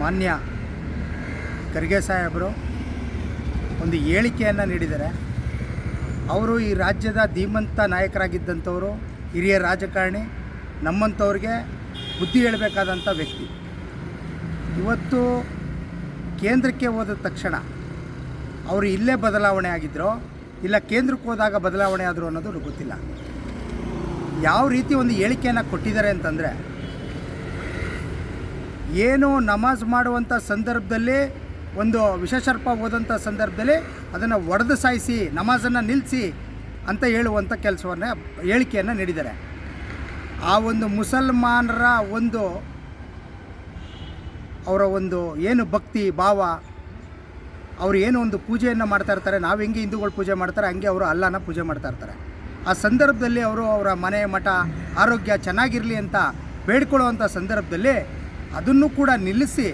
ಮಾನ್ಯ ಖರ್ಗೆ ಸಾಹೇಬರು ಒಂದು ಹೇಳಿಕೆಯನ್ನು ನೀಡಿದ್ದಾರೆ. ಅವರು ಈ ರಾಜ್ಯದ ಧೀಮಂತ ನಾಯಕರಾಗಿದ್ದಂಥವರು, ಹಿರಿಯ ರಾಜಕಾರಣಿ, ನಮ್ಮಂಥವ್ರಿಗೆ ಬುದ್ಧಿ ಹೇಳಬೇಕಾದಂಥ ವ್ಯಕ್ತಿ. ಇವತ್ತು ಕೇಂದ್ರಕ್ಕೆ ಹೋದ ತಕ್ಷಣ ಅವರು ಇಲ್ಲೇ ಬದಲಾವಣೆ ಆಗಿದ್ದರೋ ಇಲ್ಲ ಕೇಂದ್ರಕ್ಕೆ ಹೋದಾಗ ಬದಲಾವಣೆ ಆದರೂ ಅನ್ನೋದು ಗೊತ್ತಿಲ್ಲ. ಯಾವ ರೀತಿ ಒಂದು ಹೇಳಿಕೆಯನ್ನು ಕೊಟ್ಟಿದ್ದಾರೆ ಅಂತಂದರೆ, ಏನು ನಮಾಜ್ ಮಾಡುವಂಥ ಸಂದರ್ಭದಲ್ಲಿ ಒಂದು ವಿಷಸರ್ಪ ಓದಂಥ ಸಂದರ್ಭದಲ್ಲಿ ಅದನ್ನು ಒಡೆದು ಸಾಯಿಸಿ ನಮಾಜನ್ನು ನಿಲ್ಲಿಸಿ ಅಂತ ಹೇಳುವಂಥ ಹೇಳಿಕೆಯನ್ನು ನೀಡಿದ್ದಾರೆ. ಆ ಒಂದು ಮುಸಲ್ಮಾನರ ಅವರ ಏನು ಭಕ್ತಿ ಭಾವ, ಅವರು ಏನು ಒಂದು ಪೂಜೆಯನ್ನು ಮಾಡ್ತಾ ಇರ್ತಾರೆ, ನಾವು ಹೆಂಗೆ ಹಿಂದೂಗಳು ಪೂಜೆ ಮಾಡ್ತಾರೆ ಹಂಗೆ ಅವರು ಅಲ್ಲಾನ ಪೂಜೆ ಮಾಡ್ತಾ ಇರ್ತಾರೆ. ಆ ಸಂದರ್ಭದಲ್ಲಿ ಅವರು ಅವರ ಮನೆ ಮಠ ಆರೋಗ್ಯ ಚೆನ್ನಾಗಿರಲಿ ಅಂತ ಬೇಡ್ಕೊಳ್ಳುವಂಥ ಸಂದರ್ಭದಲ್ಲಿ ಅದನ್ನು ಕೂಡ ನಿಲ್ಲಿಸಿ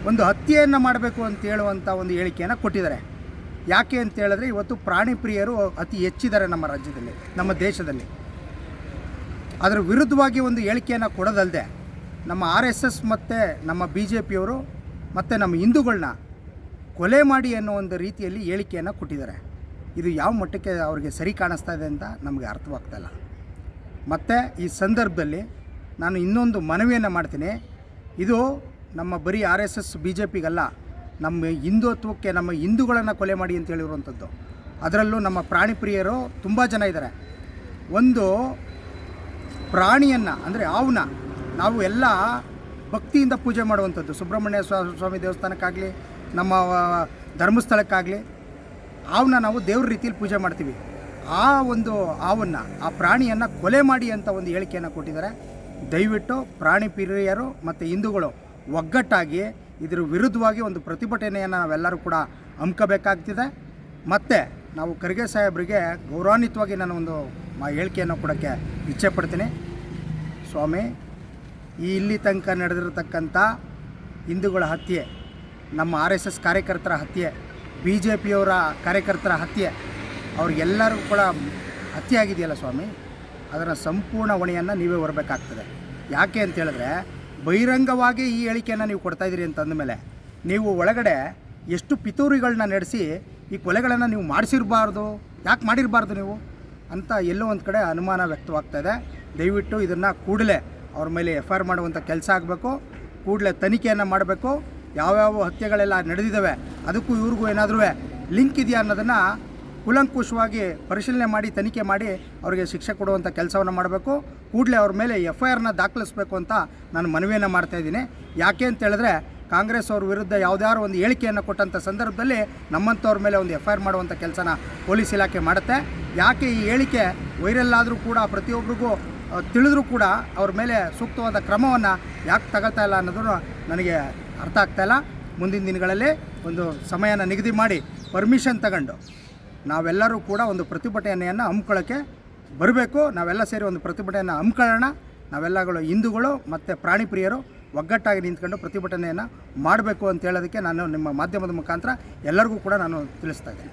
ಒಂದು ಹತ್ಯೆಯನ್ನು ಮಾಡಬೇಕು ಅಂತ ಹೇಳುವಂಥ ಒಂದು ಹೇಳಿಕೆಯನ್ನು ಕೊಟ್ಟಿದ್ದಾರೆ. ಯಾಕೆ ಅಂತ ಹೇಳಿದ್ರೆ, ಇವತ್ತು ಪ್ರಾಣಿ ಪ್ರಿಯರು ಅತಿ ಹೆಚ್ಚಿದ್ದಾರೆ ನಮ್ಮ ರಾಜ್ಯದಲ್ಲಿ, ನಮ್ಮ ದೇಶದಲ್ಲಿ. ಅದರ ವಿರುದ್ಧವಾಗಿ ಒಂದು ಹೇಳಿಕೆಯನ್ನು ಕೊಡೋದಲ್ಲದೆ ನಮ್ಮ RSS ಮತ್ತು ನಮ್ಮ BJPಯವರು ಮತ್ತು ನಮ್ಮ ಹಿಂದೂಗಳನ್ನ ಕೊಲೆ ಮಾಡಿ ಅನ್ನೋ ಒಂದು ರೀತಿಯಲ್ಲಿ ಹೇಳಿಕೆಯನ್ನು ಕೊಟ್ಟಿದ್ದಾರೆ. ಇದು ಯಾವ ಮಟ್ಟಕ್ಕೆ ಅವ್ರಿಗೆ ಸರಿ ಕಾಣಿಸ್ತಾ ಇದೆ ಅಂತ ನಮಗೆ ಅರ್ಥವಾಗ್ತಾಯಿಲ್ಲ. ಮತ್ತು ಈ ಸಂದರ್ಭದಲ್ಲಿ ನಾನು ಇನ್ನೊಂದು ಮನವಿಯನ್ನು ಮಾಡ್ತೀನಿ. ಇದು ನಮ್ಮ ಬರೀ RSS BJPಗಲ್ಲ, ನಮ್ಮ ಹಿಂದುತ್ವಕ್ಕೆ, ನಮ್ಮ ಹಿಂದೂಗಳನ್ನು ಕೊಲೆ ಮಾಡಿ ಅಂತ ಹೇಳಿರುವಂಥದ್ದು. ಅದರಲ್ಲೂ ನಮ್ಮ ಪ್ರಾಣಿ ಪ್ರಿಯರು ತುಂಬ ಜನ ಇದ್ದಾರೆ. ಒಂದು ಪ್ರಾಣಿಯನ್ನು ಅಂದರೆ ಹಾವನ್ನ ನಾವು ಎಲ್ಲ ಭಕ್ತಿಯಿಂದ ಪೂಜೆ ಮಾಡುವಂಥದ್ದು. ಸುಬ್ರಹ್ಮಣ್ಯ ಸ್ವಾಮಿ ದೇವಸ್ಥಾನಕ್ಕಾಗಲಿ, ನಮ್ಮ ಧರ್ಮಸ್ಥಳಕ್ಕಾಗಲಿ ಹಾವನ್ನ ನಾವು ದೇವ್ರ ರೀತಿಯಲ್ಲಿ ಪೂಜೆ ಮಾಡ್ತೀವಿ. ಆ ಒಂದು ಹಾವನ್ನು, ಆ ಪ್ರಾಣಿಯನ್ನು ಕೊಲೆ ಮಾಡಿ ಅಂತ ಒಂದು ಹೇಳಿಕೆಯನ್ನು ಕೊಟ್ಟಿದ್ದಾರೆ. ದಯವಿಟ್ಟು ಪ್ರಾಣಿ ಪ್ರಿಯರು ಮತ್ತು ಹಿಂದೂಗಳು ಒಗ್ಗಟ್ಟಾಗಿ ಇದರ ವಿರುದ್ಧವಾಗಿ ಒಂದು ಪ್ರತಿಭಟನೆಯನ್ನು ನಾವೆಲ್ಲರೂ ಕೂಡ ಹಮ್ಮಿಕೋಬೇಕಾಗ್ತಿದೆ. ಮತ್ತು ನಾವು ಖರ್ಗೆ ಸಾಹೇಬರಿಗೆ ಗೌರವಾನ್ವಿತವಾಗಿ ನಾನು ಒಂದು ಹೇಳಿಕೆಯನ್ನು ಕೊಡೋಕ್ಕೆ ಇಚ್ಛೆ ಪಡ್ತೀನಿ. ಸ್ವಾಮಿ, ಇಲ್ಲಿ ತನಕ ನಡೆದಿರತಕ್ಕಂಥ ಹಿಂದೂಗಳ ಹತ್ಯೆ, ನಮ್ಮ RSS ಕಾರ್ಯಕರ್ತರ ಹತ್ಯೆ, BJPಯವರ ಕಾರ್ಯಕರ್ತರ ಹತ್ಯೆ, ಅವ್ರಿಗೆಲ್ಲರೂ ಕೂಡ ಹತ್ಯೆ ಆಗಿದೆಯಲ್ಲ ಸ್ವಾಮಿ, ಅದರ ಸಂಪೂರ್ಣ ಹೊಣೆಯನ್ನು ನೀವೇ ಹೊರಬೇಕಾಗ್ತದೆ. ಯಾಕೆ ಅಂತ ಹೇಳಿದ್ರೆ, ಬಹಿರಂಗವಾಗಿ ಈ ಹೇಳಿಕೆಯನ್ನು ನೀವು ಕೊಡ್ತಾಯಿದ್ದೀರಿ ಅಂತಂದ ಮೇಲೆ ನೀವು ಒಳಗಡೆ ಎಷ್ಟು ಪಿತೂರಿಗಳನ್ನ ನಡೆಸಿ ಈ ಕೊಲೆಗಳನ್ನು ನೀವು ಮಾಡಿಸಿರಬಾರ್ದು, ಯಾಕೆ ಮಾಡಿರಬಾರ್ದು ನೀವು ಅಂತ ಎಲ್ಲೋ ಒಂದು ಕಡೆ ಅನುಮಾನ ವ್ಯಕ್ತವಾಗ್ತಾಯಿದೆ. ದಯವಿಟ್ಟು ಇದನ್ನು ಕೂಡಲೇ ಅವ್ರ ಮೇಲೆ FIR ಮಾಡುವಂಥ ಕೆಲಸ ಆಗಬೇಕು. ಕೂಡಲೇ ತನಿಖೆಯನ್ನು ಮಾಡಬೇಕು. ಯಾವ್ಯಾವ ಹತ್ಯೆಗಳೆಲ್ಲ ನಡೆದಿದ್ದಾವೆ ಅದಕ್ಕೂ ಇವ್ರಿಗೂ ಏನಾದರೂ ಲಿಂಕ್ ಇದೆಯಾ ಅನ್ನೋದನ್ನು ಕೂಲಂಕುಷವಾಗಿ ಪರಿಶೀಲನೆ ಮಾಡಿ, ತನಿಖೆ ಮಾಡಿ ಅವರಿಗೆ ಶಿಕ್ಷೆ ಕೊಡುವಂಥ ಕೆಲಸವನ್ನು ಮಾಡಬೇಕು. ಕೂಡಲೇ ಅವ್ರ ಮೇಲೆ FIRನ ದಾಖಲಿಸಬೇಕು ಅಂತ ನಾನು ಮನವಿಯನ್ನು ಮಾಡ್ತಾಯಿದ್ದೀನಿ. ಯಾಕೆ ಅಂತ ಹೇಳಿದ್ರೆ, ಕಾಂಗ್ರೆಸ್ ಅವ್ರ ವಿರುದ್ಧ ಯಾವುದಾದ್ರು ಒಂದು ಹೇಳಿಕೆಯನ್ನು ಕೊಟ್ಟಂಥ ಸಂದರ್ಭದಲ್ಲಿ ನಮ್ಮಂಥವ್ರ ಮೇಲೆ ಒಂದು FIR ಮಾಡುವಂಥ ಕೆಲಸನ ಪೊಲೀಸ್ ಇಲಾಖೆ ಮಾಡುತ್ತೆ. ಯಾಕೆ ಈ ಹೇಳಿಕೆ ವೈರಲ್ ಆದರೂ ಕೂಡ ಪ್ರತಿಯೊಬ್ಬರಿಗೂ ತಿಳಿದ್ರೂ ಕೂಡ ಅವ್ರ ಮೇಲೆ ಸೂಕ್ತವಾದ ಕ್ರಮವನ್ನು ಯಾಕೆ ತಗೋತಾ ಇಲ್ಲ ಅನ್ನೋದು ನನಗೆ ಅರ್ಥ ಆಗ್ತಾಯಿಲ್ಲ. ಮುಂದಿನ ದಿನಗಳಲ್ಲಿ ಒಂದು ಸಮಯನ ನಿಗದಿ ಮಾಡಿ ಪರ್ಮಿಷನ್ ತಗೊಂಡು ನಾವೆಲ್ಲರೂ ಕೂಡ ಒಂದು ಪ್ರತಿಭಟನೆಯನ್ನು ಹಮ್ಮಿಕೊಳ್ಳೋಕ್ಕೆ ಬರಬೇಕು. ನಾವೆಲ್ಲ ಸೇರಿ ಒಂದು ಪ್ರತಿಭಟನೆಯನ್ನು ಹಮ್ಮಿಕೊಳ್ಳೋಣ. ನಾವೆಲ್ಲಗಳು ಹಿಂದೂಗಳು ಮತ್ತು ಪ್ರಾಣಿ ಪ್ರಿಯರು ಒಗ್ಗಟ್ಟಾಗಿ ನಿಂತ್ಕೊಂಡು ಪ್ರತಿಭಟನೆಯನ್ನು ಮಾಡಬೇಕು ಅಂತ ಹೇಳೋದಕ್ಕೆ ನಾನು ನಿಮ್ಮ ಮಾಧ್ಯಮದ ಮುಖಾಂತರ ಎಲ್ಲರಿಗೂ ಕೂಡ ನಾನು ತಿಳಿಸ್ತಾ ಇದ್ದೀನಿ.